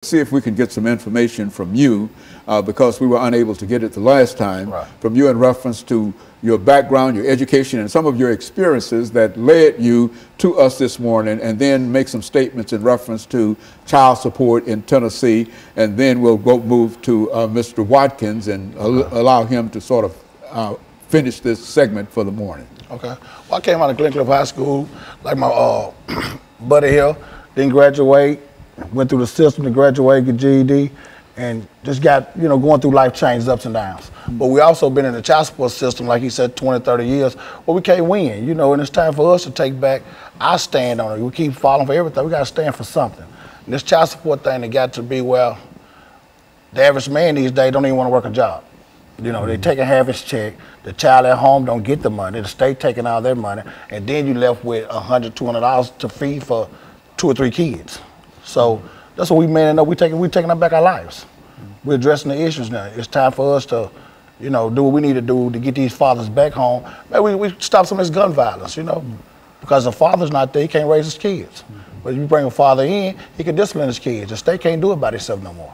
See if we can get some information from you because we were unable to get it the last time, from you in reference to your background, your education, and some of your experiences that led you to us this morning, and then make some statements in reference to child support in Tennessee, and then we'll move to Mr. Watkins and allow him to sort of finish this segment for the morning. Okay. Well, I came out of Glencliff High School, like my buddy here, didn't graduate. Went through the system to graduate, get GED, and just got, going through life changes, ups and downs. But we also been in the child support system, like he said, 20, 30 years, where we can't win, and it's time for us to take back our stand on it. We keep falling for everything. We got to stand for something. And this child support thing, it got to be, well, the average man these days don't even want to work a job. They taking half his check. The child at home don't get the money. The state taking all their money. And then you left with $100, $200 to feed for 2 or 3 kids. So that's what we man up. We're taking back our lives. We're addressing the issues now. It's time for us to, do what we need to do to get these fathers back home. Maybe we stop some of this gun violence, because the father's not there, he can't raise his kids. But if you bring a father in, he can discipline his kids. The state can't do it by itself no more.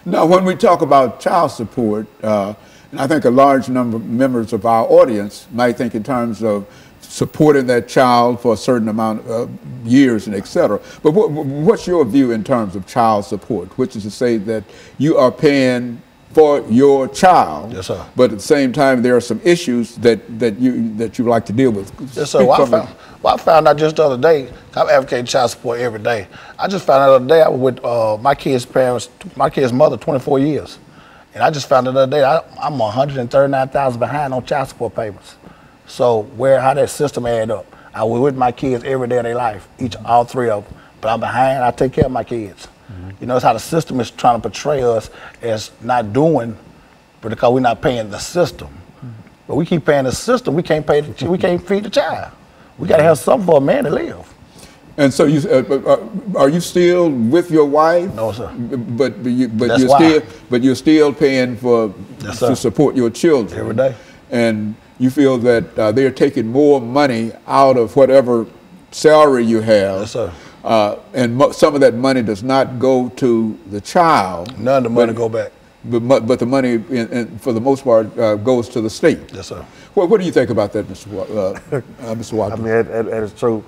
Now, when we talk about child support, and I think a large number of members of our audience might think in terms of supporting that child for a certain amount of years and et cetera. But what's your view in terms of child support, which is to say that you are paying for your child, yes, sir. But at the same time there are some issues that you like to deal with. Yes, sir. I found out just the other day, I'm advocating child support every day. I just found out the other day I was with my kid's parents, my kid's mother, 24 years. And I just found out the other day I'm $139,000 behind on child support payments. So how that system add up? I was with my kids every day of their life, all 3 of them. But I'm behind, I take care of my kids. It's how the system is trying to portray us as not doing, but because we're not paying the system. But we keep paying the system, we can't feed the child. We gotta have something for a man to live. And so are you still with your wife? No, sir. But you're still paying to support your children every day. And you feel that they're taking more money out of whatever salary you have. Yes, sir. And some of that money does not go to the child. None of the money go back. But the money, for the most part, goes to the state. Yes, sir. What do you think about that, Mr. Watkins? I mean, it is true.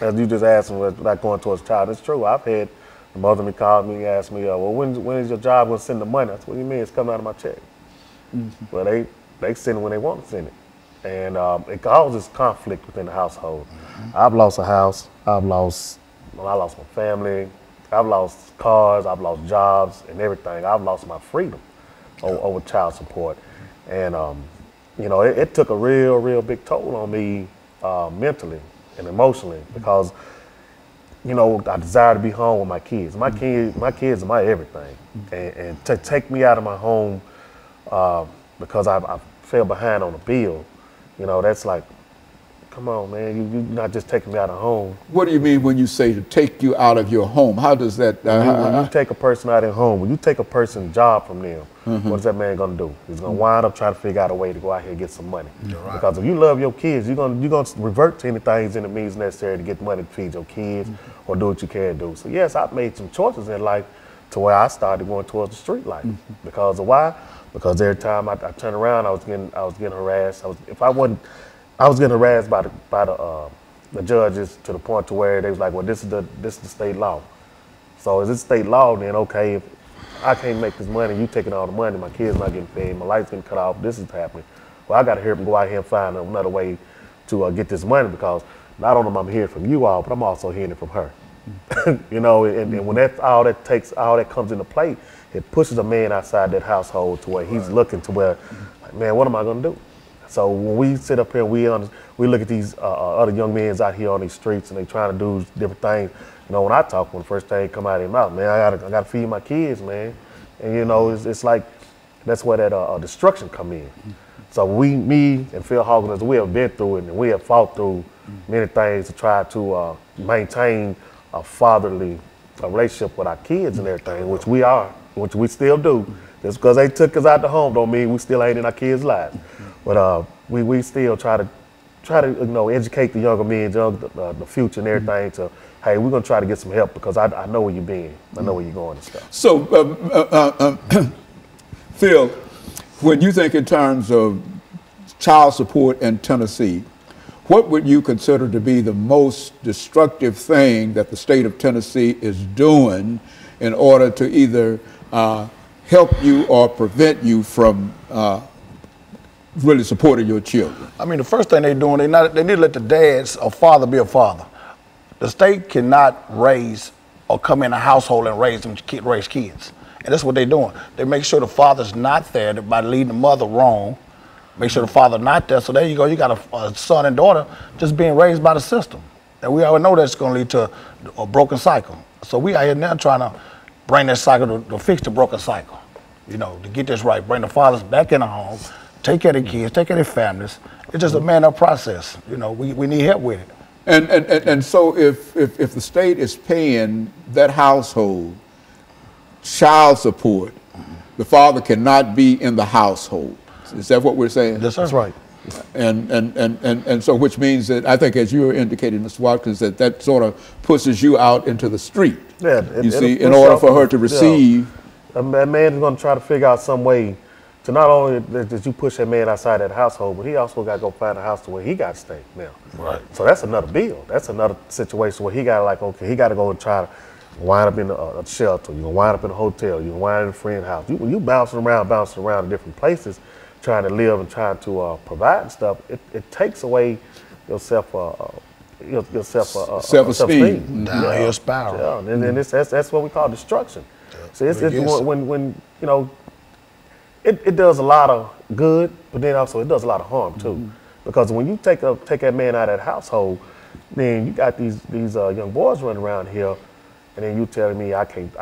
As you just asked me about going towards child, it's true. I've had the mother me call me and ask me, well, when is your job going to send the money? I said, what do you mean? It's coming out of my check. Well, they send it when they want to send it. And it causes conflict within the household. I've lost a house. I lost my family. I've lost cars. I've lost jobs and everything. I've lost my freedom over child support. And, it took a real big toll on me mentally and emotionally because, I desire to be home with my kids. My kids are my everything. And to take me out of my home because I fell behind on a bill, that's like, come on, man, you're not just taking me out of home. What do you mean when you say to take you out of your home? How does that? When you take a person out of their home, when you take a person's job from them, what is that man gonna do? He's gonna wind up trying to figure out a way to go out here and get some money. Right. Because if you love your kids, you're gonna revert to anything in the means necessary to get money to feed your kids or do what you can do. So yes, I've made some choices in life to where I started going towards the street life. Because of why? Because every time I turned around, I was getting harassed. I was getting harassed by the judges to the point to where they was like, well, this is the state law. So is it state law? Then okay, if I can't make this money, you taking all the money, my kids not getting paid, my lights getting cut off, this is happening. Well, I got to hear them go out here and find another way to get this money because not only am I hearing from you all, but I'm also hearing it from her. And when all that comes into play, it pushes a man outside that household to where he's looking to where, like, man, what am I gonna do? So when we sit up here, we look at these other young men out here on these streets and they trying to do different things. When I talk, when the first thing come out of their mouth, man, I gotta feed my kids, man. And it's like that's where that destruction come in. So me and PHawkins, we have been through it and we have fought through many things to try to maintain a fatherly relationship with our kids and everything, which we still do. Just because they took us out the home don't mean we still ain't in our kids' lives. But we still try to try to educate the younger men, the future and everything. To hey, we're gonna try to get some help because I know where you've been, I know where you're going and stuff. So, Phil, when you think in terms of child support in Tennessee, what would you consider to be the most destructive thing that the state of Tennessee is doing in order to either help you or prevent you from really supporting your children? I mean, the first thing they're doing, they need to let the dads or father be a father. The state cannot raise or come in a household and raise kids. And that's what they're doing. They make sure the father's not there by leading the mother wrong. Make sure the father's not there. So there you go. You got a son and daughter just being raised by the system. And we already know that's going to lead to a broken cycle. So we out here now trying to bring that cycle to fix the broken cycle. To get this right. Bring the fathers back in the home. Take care of the kids. Take care of their families. It's just a man-up process. We need help with it. And so if the state is paying that household child support, the father cannot be in the household. Is that what we're saying? That's right. And so which means that I think, as you were indicating, Mr. Watkins, that sort of pushes you out into the street. Yeah. You see, in order for her to receive. A man is going to try to figure out some way to not only that you push that man outside that household, but he also got to go find a house to where he got to stay now. Right. So that's another bill. That's another situation where he got to he got to go and try to wind up in a shelter. You wind up in a hotel. You wind up in a friend's house. You bouncing around in different places, trying to live and trying to provide and stuff. It takes away your self-esteem. Downhill spiral. Yeah. And that's what we call destruction. Yeah. So it's when it does a lot of good, but then also it does a lot of harm too. Because when you take that man out of that household, then you got these young boys running around here, and then you telling me I can't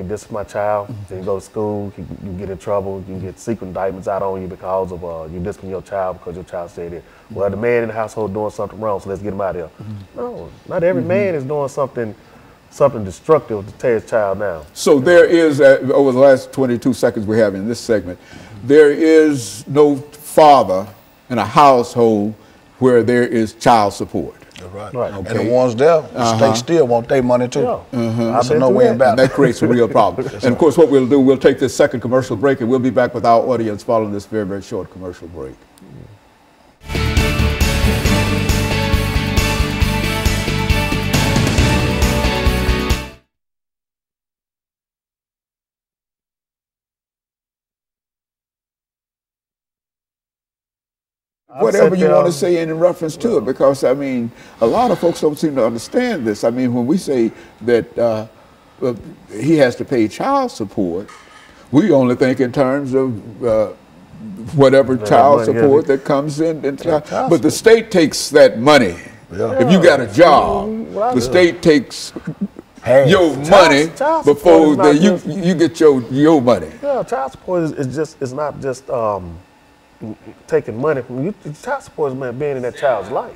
discipline my child. Then you go to school, you get in trouble, you get secret indictments out on you because of you discipline your child because your child said it. Well, the man in the household doing something wrong, so let's get him out of here. No, not every man is doing something destructive to tear his child down. So there is, over the last 22 seconds we have in this segment, there is no father in a household where there is child support. Right. Okay. And the ones there, the state still want their money too. Yeah. So no way about it. And that creates a real problem. And of course what we'll do, we'll take this second commercial break and we'll be back with our audience following this very, very short commercial break. Whatever you want to say in reference to it, because I mean, a lot of folks don't seem to understand this. I mean, when we say that he has to pay child support, we only think in terms of whatever child support that comes in. But the state takes that money. Yeah. If you got a job, the state takes your money before you get your money. Yeah, child support is not just taking money from you. Child support is being in that child's life.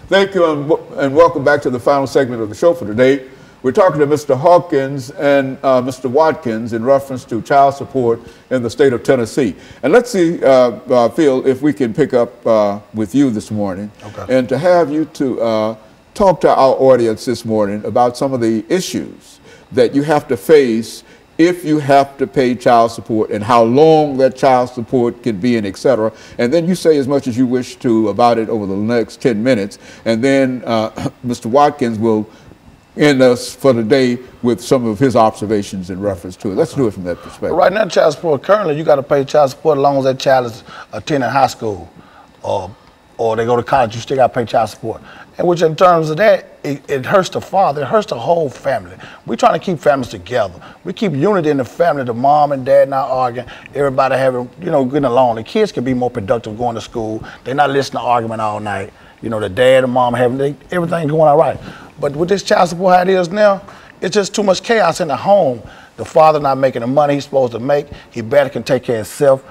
Thank you and welcome back to the final segment of the show for today. We're talking to Mr. Hawkins and Mr. Watkins in reference to child support in the state of Tennessee. And let's see, Phil, if we can pick up with you this morning, and to have you to talk to our audience this morning about some of the issues that you have to face if you have to pay child support and how long that child support can be and et cetera. And then you say as much as you wish to about it over the next 10 minutes. And then Mr. Watkins will end us for the day with some of his observations in reference to it. Let's do it from that perspective. Right now, child support, currently you got to pay child support as long as that child is attending high school or they go to college, you still got to pay child support. And which in terms of that, it hurts the father, it hurts the whole family. We're trying to keep families together. We keep unity in the family, the mom and dad not arguing, everybody having, getting along. The kids can be more productive going to school. They're not listening to argument all night. The dad and mom having everything going all right. But with this child support how it is now, it's just too much chaos in the home. The father not making the money he's supposed to make. He better can take care of himself.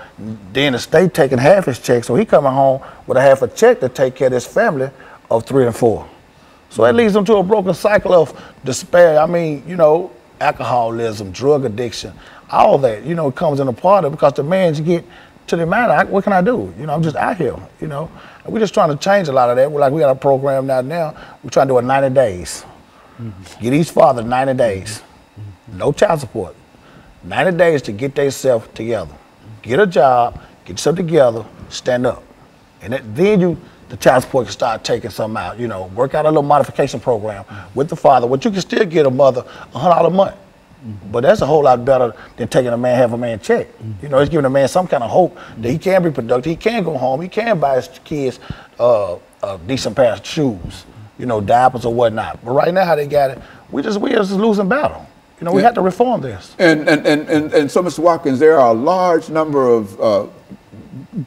Then the state taking half his check, so he coming home with a half a check to take care of his family of 3 and 4. So that leads them to a broken cycle of despair. I mean, you know, alcoholism, drug addiction, all that, you know, comes in a part of it because the man get to the man, what can I do? You know, I'm just out here, you know. And we're just trying to change a lot of that. We're like, we got a program now. We're trying to do it 90 days. Get each father 90 days. No child support. 90 days to get themselves together. Get a job, get yourself together, stand up. And then the child support can start taking some out, you know, work out a little modification program with the father, but you can still get a mother $100 a month. But that's a whole lot better than taking a man, half a man check. You know, it's giving a man some kind of hope that he can be productive, he can go home, he can buy his kids a decent pair of shoes, you know, diapers or whatnot. But right now, how they got it, we just losing battle. You know, we have to reform this. And so, Mr. Watkins, there are a large number of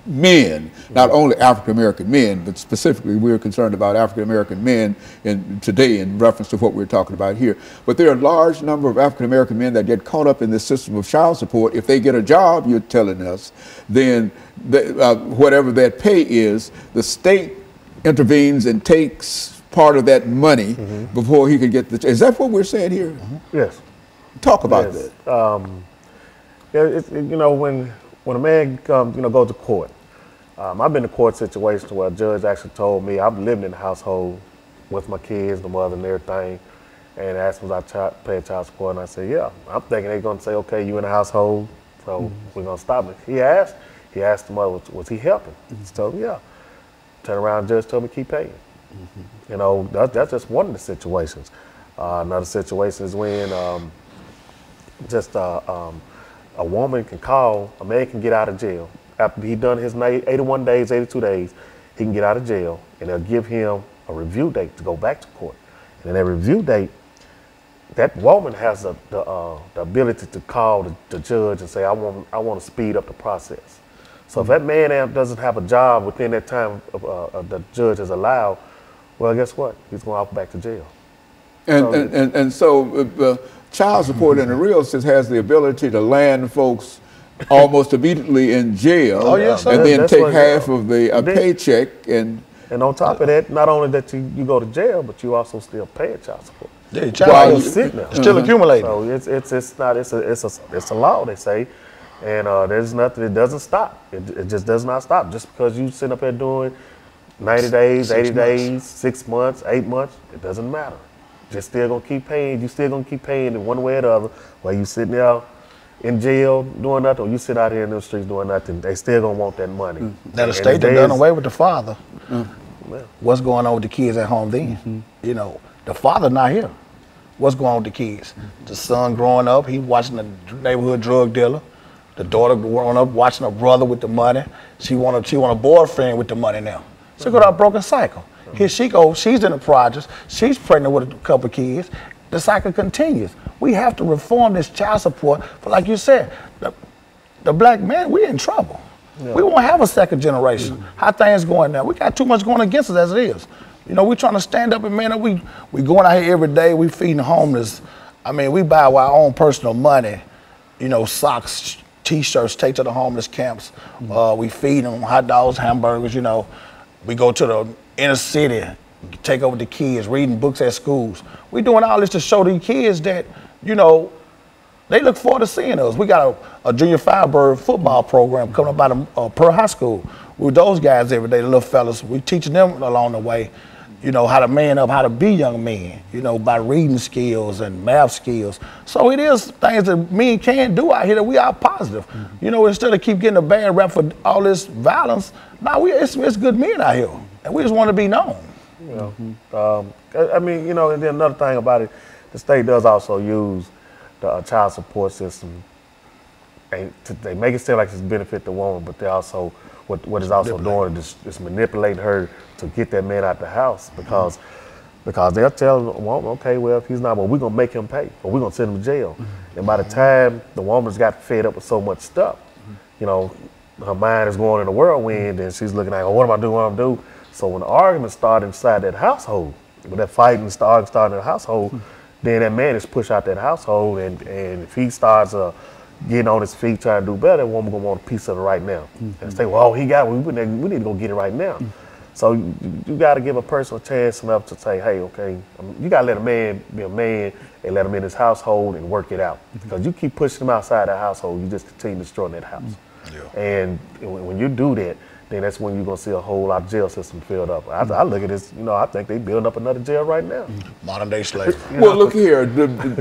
men, not only African-American men, but specifically we're concerned about African-American men today in reference to what we're talking about here. But there are a large number of African-American men that get caught up in this system of child support. If they get a job, you're telling us, then whatever that pay is, the state intervenes and takes part of that money before he can get the. Is that what we're saying here? Yes. Talk about that. You know, when a man comes, you know, goes to court, I've been in court situations where a judge actually told me I'm living in the household with my kids, the mother and everything, and asked me if I pay child support, and I said, yeah. I'm thinking they're going to say, okay, you in the household, so we're going to stop it. He asked the mother, was he helping? He told me, yeah. Turn around, the judge told me keep paying. You know, that's just one of the situations. Another situation is when a woman can call, a man can get out of jail. After he done his 81 days, 82 days, he can get out of jail, and they'll give him a review date to go back to court. And in that review date, that woman has the ability to call the judge and say, I want to speed up the process. So if that man doesn't have a job within that time the judge has allowed, well, guess what? He's going off back to jail. And so child support in the real sense has the ability to land folks almost immediately in jail, and then take half of the paycheck. And on top of that, not only that you go to jail, but you also still pay child support. Yeah, child support still accumulating. So it's a law, they say, and there's nothing. It doesn't stop. It just does not stop. Just because you sit up there doing 90 days, 80 days, 6 months, 8 months, it doesn't matter. You're still gonna keep paying. You still gonna keep paying in one way or the other. While you sitting there in jail doing nothing, or you sit out here in the streets doing nothing, they still gonna want that money. Now the state done done away with the father. What's going on with the kids at home then? You know, the father not here. What's going on with the kids? The son growing up, he watching the neighborhood drug dealer. The daughter growing up watching her brother with the money. She want a boyfriend with the money now. She got a broken cycle. Here she goes, she's in the projects, she's pregnant with a couple of kids. The cycle continues. We have to reform this child support, but like you said, the black man, we're in trouble. Yeah. We won't have a second generation. How things going now? We got too much going against us as it is. You know, we're trying to stand up and man up. We going out here every day, we feeding the homeless. I mean, we buy our own personal money, you know, socks, t-shirts, take to the homeless camps. We feed them hot dogs, hamburgers, you know. We go to the inner city, take over the kids, reading books at schools. We're doing all this to show these kids that, you know, they look forward to seeing us. We got a junior Firebird football program coming up out of Pearl High School. We're with those guys every day, the little fellas. We teaching them along the way, you know, how to man up, how to be young men, you know, by reading skills and math skills. So it is things that men can do out here that we are positive. You know, instead of keep getting a bad rap for all this violence, it's good men out here. And we just want to be known. You know, I mean, you know, and then another thing about it, the state does also use the child support system. They make it seem like it's benefit the woman, but they also what is also doing is manipulating her to get that man out the house because they'll tell them, well, okay, well, if he's not, well, we're gonna make him pay, or we're gonna send him to jail. And by the time the woman's got fed up with so much stuff, you know, her mind is going in a whirlwind, and she's looking like, oh, what am I doing? What am I doing? So when the arguments start inside that household, when that fighting starting in the household, then that man is pushed out that household, and if he starts getting on his feet trying to do better, that woman gonna want a piece of it right now. And say, well, we need to go get it right now. So you got to give a person a chance enough to say, hey, okay, you got to let a man be a man and let him in his household and work it out. Because you keep pushing him outside that household, you just continue destroying that house. Yeah. And when you do that, then that's when you're going to see a whole lot of jail system filled up. I look at this, I think they building up another jail right now. Modern day slavery. Well, look here,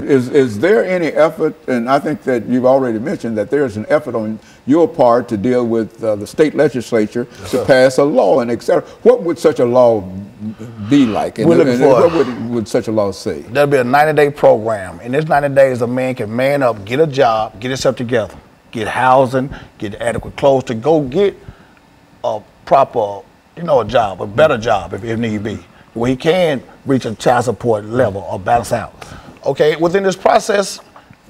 is there any effort, and I think that you've already mentioned that there's an effort on your part to deal with the state legislature to pass a law and et cetera. What would such a law be like? And what would such a law say? There'll be a 90-day program. In this 90 days, a man can man up, get a job, get himself together, get housing, get adequate clothes to go get a proper, a job, a better job if need be, where he can reach a child support level or balance out. Okay, within this process,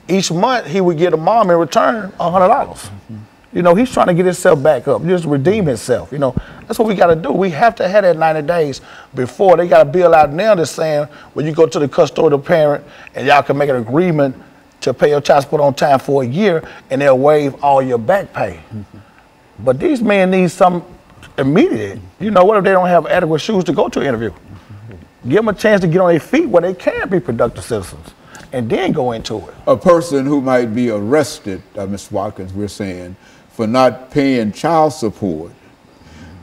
each month he would get a mom in return $100. He's trying to get himself back up, just redeem himself. That's what we got to do. We have to have that 90 days before they got a bill out now that's saying when you go to the custodial parent and y'all can make an agreement to pay your child support on time for a year and they'll waive all your back pay. But these men need some immediate. What if they don't have adequate shoes to go to an interview? Give them a chance to get on their feet where they can be productive citizens and then go into it. A person who might be arrested, Mr. Watkins, we're saying, for not paying child support,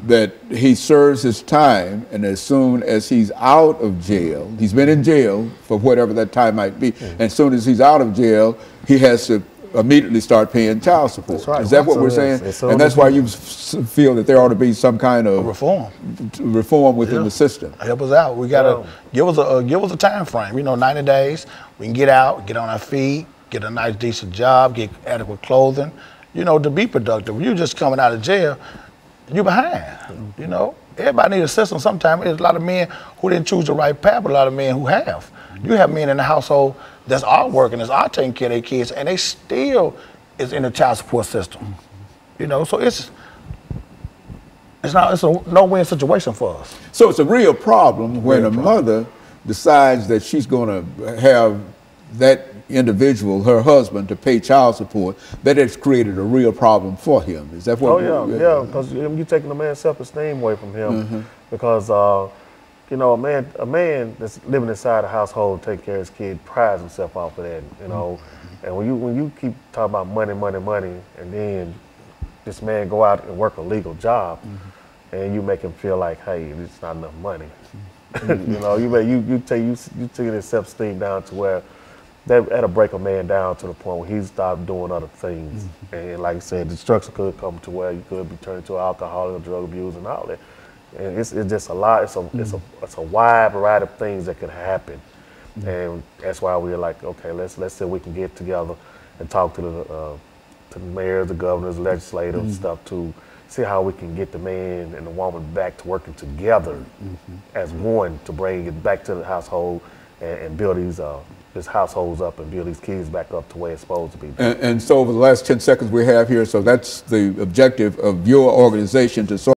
that he serves his time, and as soon as he's out of jail, he's been in jail for whatever that time might be, and as soon as he's out of jail, he has to immediately start paying child support. That's right. Is that what we're saying? And that's why you feel that there ought to be some kind of reform within the system. Help us out. We gotta give us a time frame. 90 days. We can get out, get on our feet, get a nice decent job, get adequate clothing. To be productive. You're just coming out of jail, you're behind. Everybody needs assistance. Sometimes there's a lot of men who didn't choose the right path, but a lot of men who have. You have men in the household that's all working, that's all taking care of their kids, and they still is in the child support system. So it's a no-win situation for us. So it's a real problem when a mother decides that she's going to have that individual, her husband, to pay child support. That has created a real problem for him. Is that what? Yeah, because you're taking the man's self-esteem away from him, because a man that's living inside a household, taking care of his kid, prides himself off of that. And when you keep talking about money, and then this man go out and work a legal job, and you make him feel like, hey, it's not enough money. you take his self-esteem down to where that'll break a man down to the point where he stopped doing other things. And like I said, destruction could come to where you could be turned into an alcoholic or drug abuse and all that. And it's just a lot. It's a wide variety of things that could happen. And that's why we're like, okay, let's see if we can get together and talk to the mayors, the governors, legislators, and stuff to see how we can get the man and the woman back to working together as one to bring it back to the household and build these households up and build these kids back up to where it's supposed to be. And so over the last 10 seconds we have here, so that's the objective of your organization, to sort